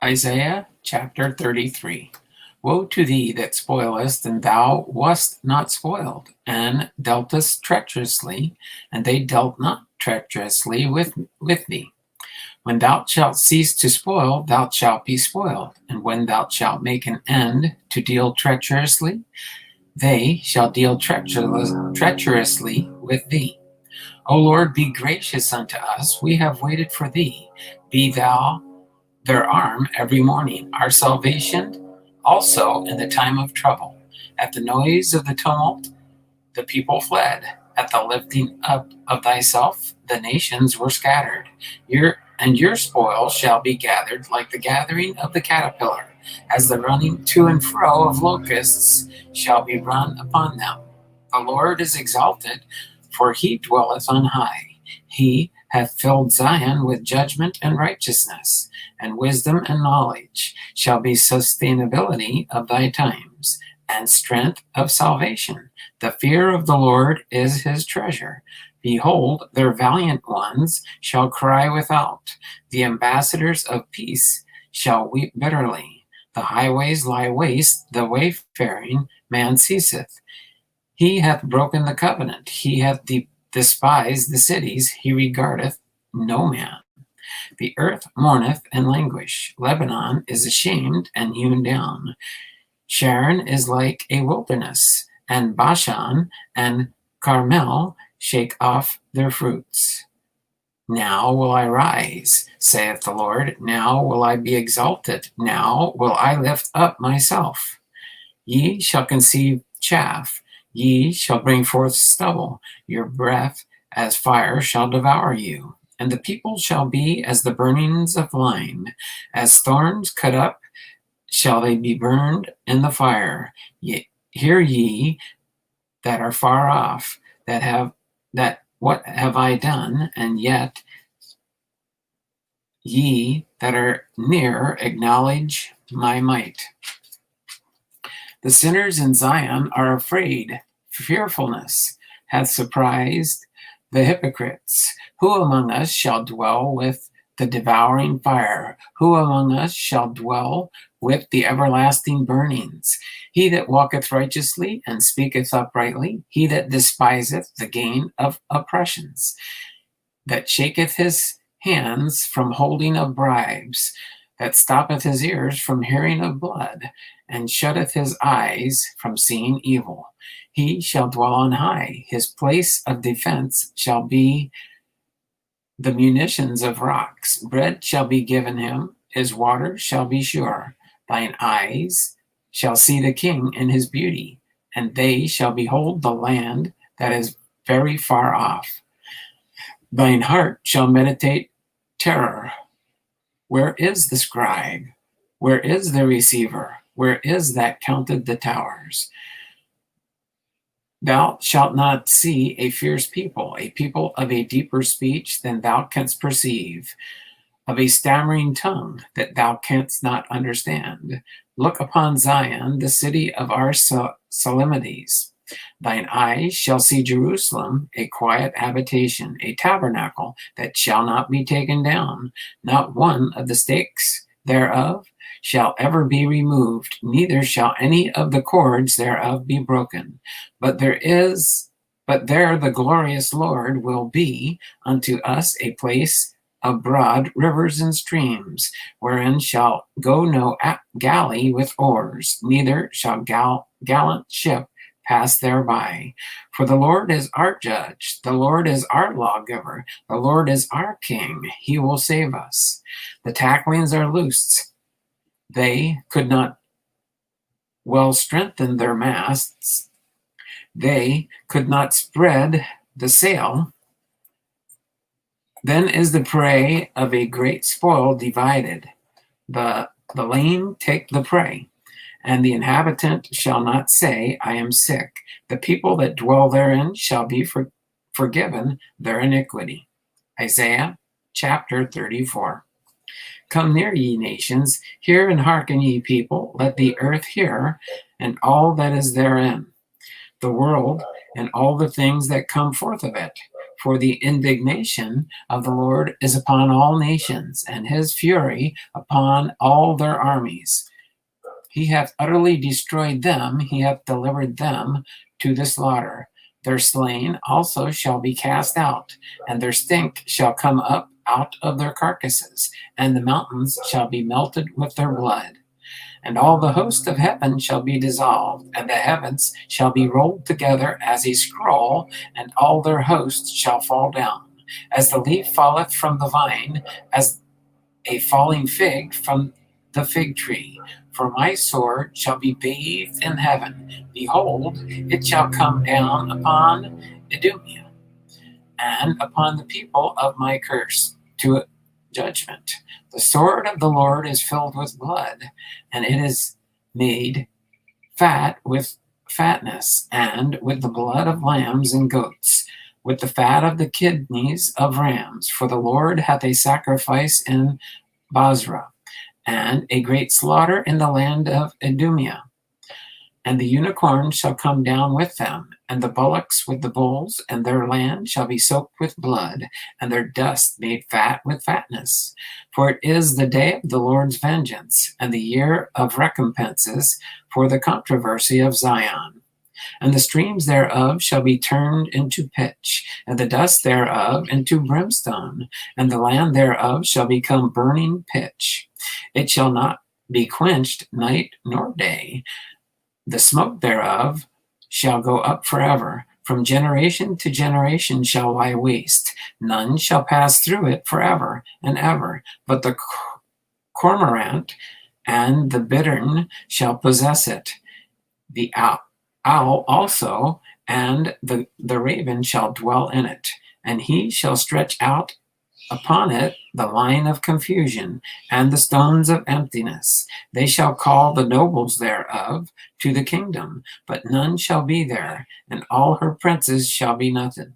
Isaiah chapter 33. Woe to thee that spoilest, and thou wast not spoiled, and dealtest treacherously, and they dealt not treacherously with thee. When thou shalt cease to spoil, thou shalt be spoiled, and when thou shalt make an end to deal treacherously, they shall deal treacherously with thee. O Lord, be gracious unto us, we have waited for thee. Be thou their arm every morning, our salvation also in the time of trouble. At the noise of the tumult, the people fled. At the lifting up of thyself, the nations were scattered. Your spoil shall be gathered like the gathering of the caterpillar, as the running to and fro of locusts shall be run upon them. The Lord is exalted, for he dwelleth on high. He hath filled Zion with judgment and righteousness, and wisdom and knowledge shall be sustainability of thy times, and strength of salvation. The fear of the Lord is his treasure. Behold, their valiant ones shall cry without. The ambassadors of peace shall weep bitterly. The highways lie waste, the wayfaring man ceaseth. He hath broken the covenant, he hath despised the cities, he regardeth no man. The earth mourneth and languish. Lebanon is ashamed and hewn down. Sharon is like a wilderness, and Bashan and Carmel shake off their fruits. Now will I rise, saith the Lord. Now will I be exalted. Now will I lift up myself. Ye shall conceive chaff. Ye shall bring forth stubble. Your breath as fire shall devour you. And the people shall be as the burnings of lime. As thorns cut up shall they be burned in the fire. Hear ye that are far off, what have I done, and yet ye that are near acknowledge my might. The sinners in Zion are afraid. Fearfulness hath surprised the hypocrites. Who among us shall dwell with the devouring fire? Who among us shall dwell with the everlasting burnings? He that walketh righteously and speaketh uprightly, he that despiseth the gain of oppressions, that shaketh his hands from holding of bribes, that stoppeth his ears from hearing of blood, and shutteth his eyes from seeing evil. He shall dwell on high. His place of defense shall be the munitions of rocks. Bread shall be given him. His water shall be sure. Thine eyes shall see the king in his beauty, and they shall behold the land that is very far off. Thine heart shall meditate terror. Where is the scribe? Where is the receiver? Where is that counted the towers? Thou shalt not see a fierce people, a people of a deeper speech than thou canst perceive, of a stammering tongue that thou canst not understand. Look upon Zion, the city of our solemnities. Thine eyes shall see Jerusalem, a quiet habitation, a tabernacle that shall not be taken down. Not one of the stakes thereof shall ever be removed, neither shall any of the cords thereof be broken. But there the glorious Lord will be unto us a place of broad rivers and streams, wherein shall go no galley with oars, neither shall gallant ship pass thereby. For the Lord is our judge, the Lord is our lawgiver, the Lord is our king, he will save us. The tacklings are loosed, they could not well strengthen their masts, they could not spread the sail. Then is the prey of a great spoil divided. The lame take the prey, and the inhabitant shall not say, I am sick. The people that dwell therein shall be forgiven their iniquity. Isaiah chapter 34. Come near, ye nations, hear and hearken, ye people. Let the earth hear, and all that is therein, the world, and all the things that come forth of it. For the indignation of the Lord is upon all nations, and his fury upon all their armies. He hath utterly destroyed them, he hath delivered them to the slaughter. Their slain also shall be cast out, and their stink shall come up out of their carcasses, and the mountains shall be melted with their blood. And all the host of heaven shall be dissolved, and the heavens shall be rolled together as a scroll, and all their hosts shall fall down, as the leaf falleth from the vine, as a falling fig from the fig tree. For my sword shall be bathed in heaven. Behold, it shall come down upon Idumea, and upon the people of my curse, to judgment. The sword of the Lord is filled with blood, and it is made fat with fatness, and with the blood of lambs and goats, with the fat of the kidneys of rams. For the Lord hath a sacrifice in Basra, and a great slaughter in the land of Idumea. And the unicorns shall come down with them, and the bullocks with the bulls, and their land shall be soaked with blood, and their dust made fat with fatness. For it is the day of the Lord's vengeance, and the year of recompenses for the controversy of Zion. And the streams thereof shall be turned into pitch, and the dust thereof into brimstone, and the land thereof shall become burning pitch. It shall not be quenched night nor day. The smoke thereof shall go up forever. From generation to generation shall lie waste. None shall pass through it forever and ever. But the cormorant and the bittern shall possess it. The owl also and the raven shall dwell in it. And he shall stretch out upon it the line of confusion and the stones of emptiness. They shall call the nobles thereof to the kingdom, but none shall be there, and all her princes shall be nothing.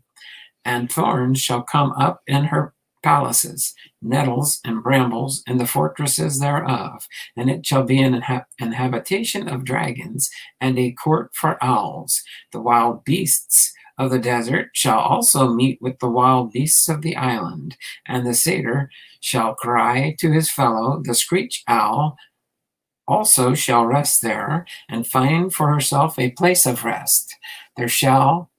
And thorns shall come up in her palaces, nettles and brambles in the fortresses thereof, and it shall be an habitation of dragons, and a court for owls. The wild beasts of the desert shall also meet with the wild beasts of the island, and the satyr shall cry to his fellow, the screech owl also shall rest there, and find for herself a place of rest. There shall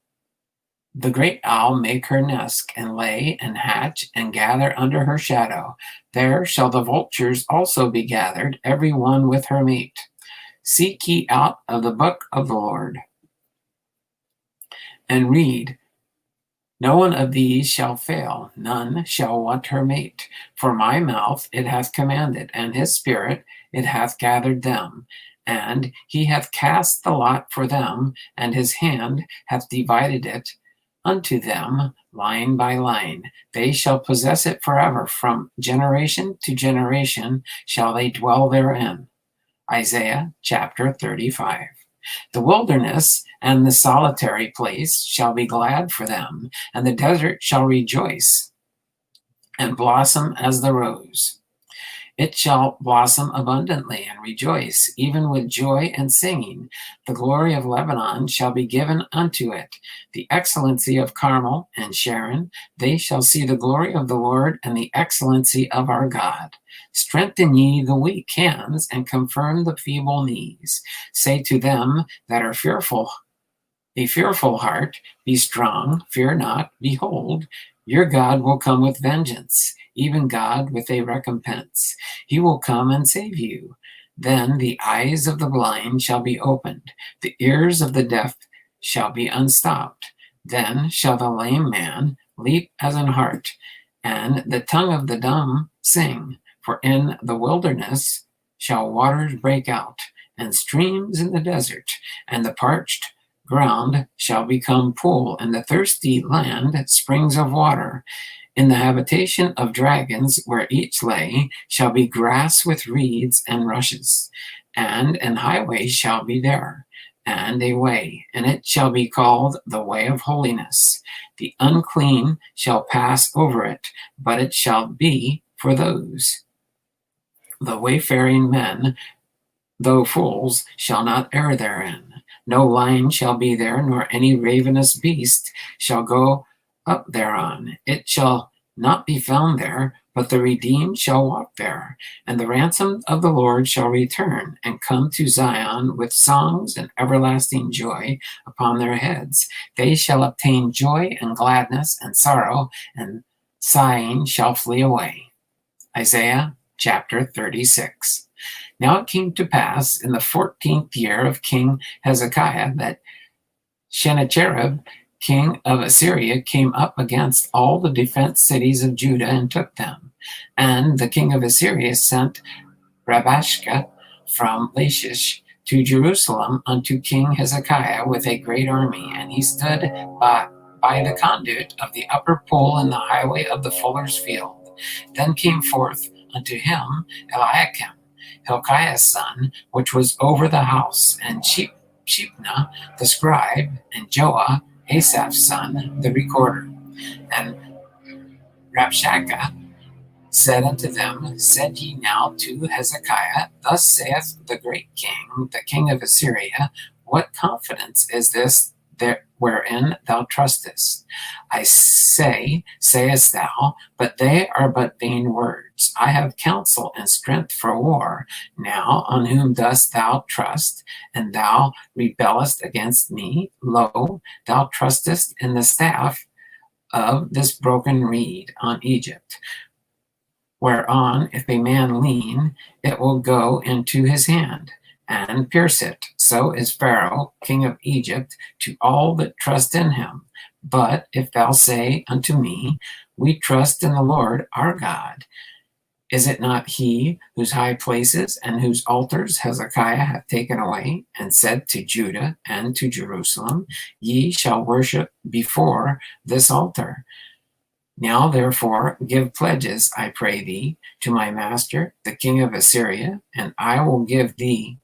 the great owl make her nest, and lay, and hatch, and gather under her shadow. There shall the vultures also be gathered, every one with her mate. Seek ye out of the book of the Lord, and read. No one of these shall fail, none shall want her mate. For my mouth it hath commanded, and his spirit it hath gathered them. And he hath cast the lot for them, and his hand hath divided it unto them line by line. They shall possess it forever. From generation to generation shall they dwell therein. Isaiah chapter 35. The wilderness and the solitary place shall be glad for them, and the desert shall rejoice and blossom as the rose. It shall blossom abundantly and rejoice, even with joy and singing. The glory of Lebanon shall be given unto it, the excellency of Carmel and Sharon. They shall see the glory of the Lord and the excellency of our God. Strengthen ye the weak hands, and confirm the feeble knees. Say to them that are fearful, a fearful heart, be strong, fear not. Behold, your God will come with vengeance, even God with a recompense. He will come and save you. Then the eyes of the blind shall be opened, the ears of the deaf shall be unstopped. Then shall the lame man leap as an hart, and the tongue of the dumb sing. For in the wilderness shall waters break out, and streams in the desert, and the parched ground shall become pool, and the thirsty land springs of water. In the habitation of dragons, where each lay, shall be grass with reeds and rushes, and an highway shall be there, and a way, and it shall be called the way of holiness. The unclean shall pass over it, but it shall be for those. The wayfaring men, though fools, shall not err therein. No lion shall be there, nor any ravenous beast shall go up thereon. It shall not be found there, but the redeemed shall walk there. And the ransom of the Lord shall return and come to Zion with songs and everlasting joy upon their heads. They shall obtain joy and gladness, and sorrow and sighing shall flee away. Isaiah chapter 36. Now it came to pass in the 14th year of King Hezekiah that Sennacherib, king of Assyria, came up against all the defense cities of Judah and took them. And the king of Assyria sent Rabshakeh from Lachish to Jerusalem unto King Hezekiah with a great army, and he stood by the conduit of the upper pool in the highway of the fuller's field. Then came forth unto him Eliakim, Hilkiah's son, which was over the house, and Shebna the scribe, and Joah, Asaph's son, the recorder. And Rabshakeh said unto them, Said ye now to Hezekiah, Thus saith the great king, the king of Assyria, What confidence is this wherein thou trustest? I say, sayest thou, but they are but vain words. I have counsel and strength for war. Now on whom dost thou trust? And thou rebellest against me? Lo, thou trustest in the staff of this broken reed on Egypt, whereon if a man lean, it will go into his hand and pierce it. So is Pharaoh, king of Egypt, to all that trust in him. But if thou say unto me, We trust in the Lord our God, is it not he whose high places and whose altars Hezekiah hath taken away, and said to Judah and to Jerusalem, Ye shall worship before this altar? Now therefore give pledges, I pray thee, to my master, the king of Assyria, and I will give thee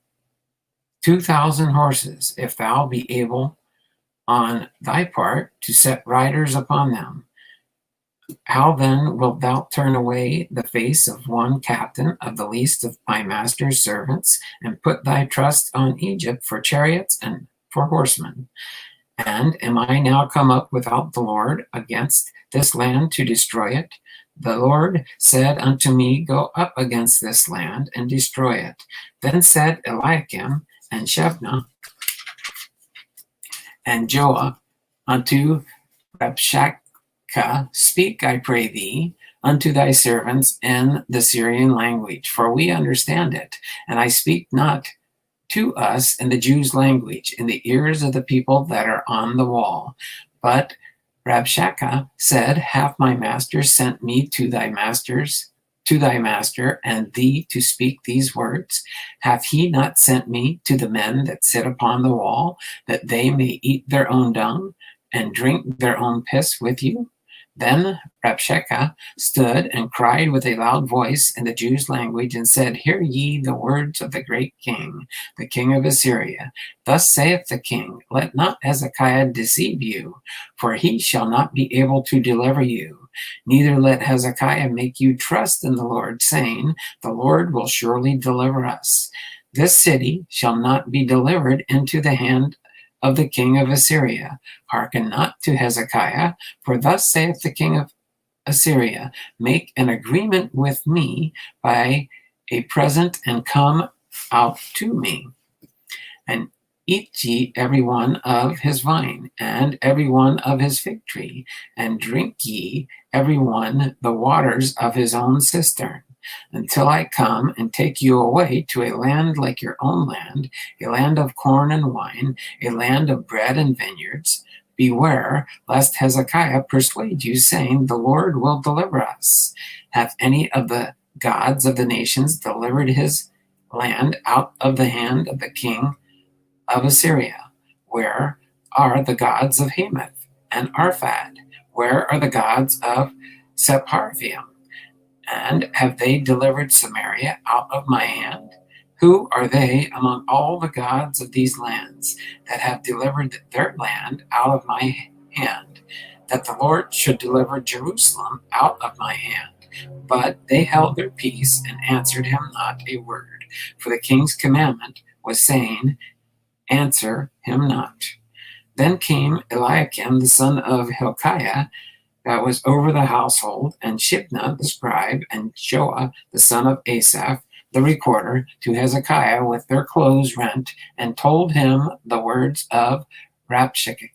2,000 horses, if thou be able on thy part to set riders upon them. How then wilt thou turn away the face of one captain of the least of my master's servants, and put thy trust on Egypt for chariots and for horsemen? And am I now come up without the Lord against this land to destroy it? The Lord said unto me, Go up against this land and destroy it. Then said Eliakim and Shebna and Joah unto Rabshakeh, Speak, I pray thee, unto thy servants in the Syrian language, for we understand it, and I speak not to us in the Jews' language, in the ears of the people that are on the wall. But Rabshakeh said, Hath my master sent me to thy master, and thee to speak these words? Hath he not sent me to the men that sit upon the wall, that they may eat their own dung and drink their own piss with you? Then Rabshakeh stood and cried with a loud voice in the Jews' language, and said, Hear ye the words of the great king, the king of Assyria. Thus saith the king, Let not Hezekiah deceive you, for he shall not be able to deliver you. Neither let Hezekiah make you trust in the Lord, saying, The Lord will surely deliver us. This city shall not be delivered into the hand of the king of Assyria. Hearken not to Hezekiah, for thus saith the king of Assyria, Make an agreement with me by a present, and come out to me. And eat ye every one of his vine, and every one of his fig tree, and drink ye every one the waters of his own cistern, until I come and take you away to a land like your own land, a land of corn and wine, a land of bread and vineyards. Beware lest Hezekiah persuade you, saying, The Lord will deliver us. Hath any of the gods of the nations delivered his land out of the hand of the king of Assyria? Where are the gods of Hamath and Arphad? Where are the gods of Sepharvaim? And have they delivered Samaria out of my hand? Who are they among all the gods of these lands that have delivered their land out of my hand, that the Lord should deliver Jerusalem out of my hand? But they held their peace and answered him not a word, for the king's commandment was saying, Answer him not. Then came Eliakim the son of Hilkiah, that was over the household, and Shibna the scribe, and Joah the son of Asaph the recorder, to Hezekiah with their clothes rent, and told him the words of Rabshakeh.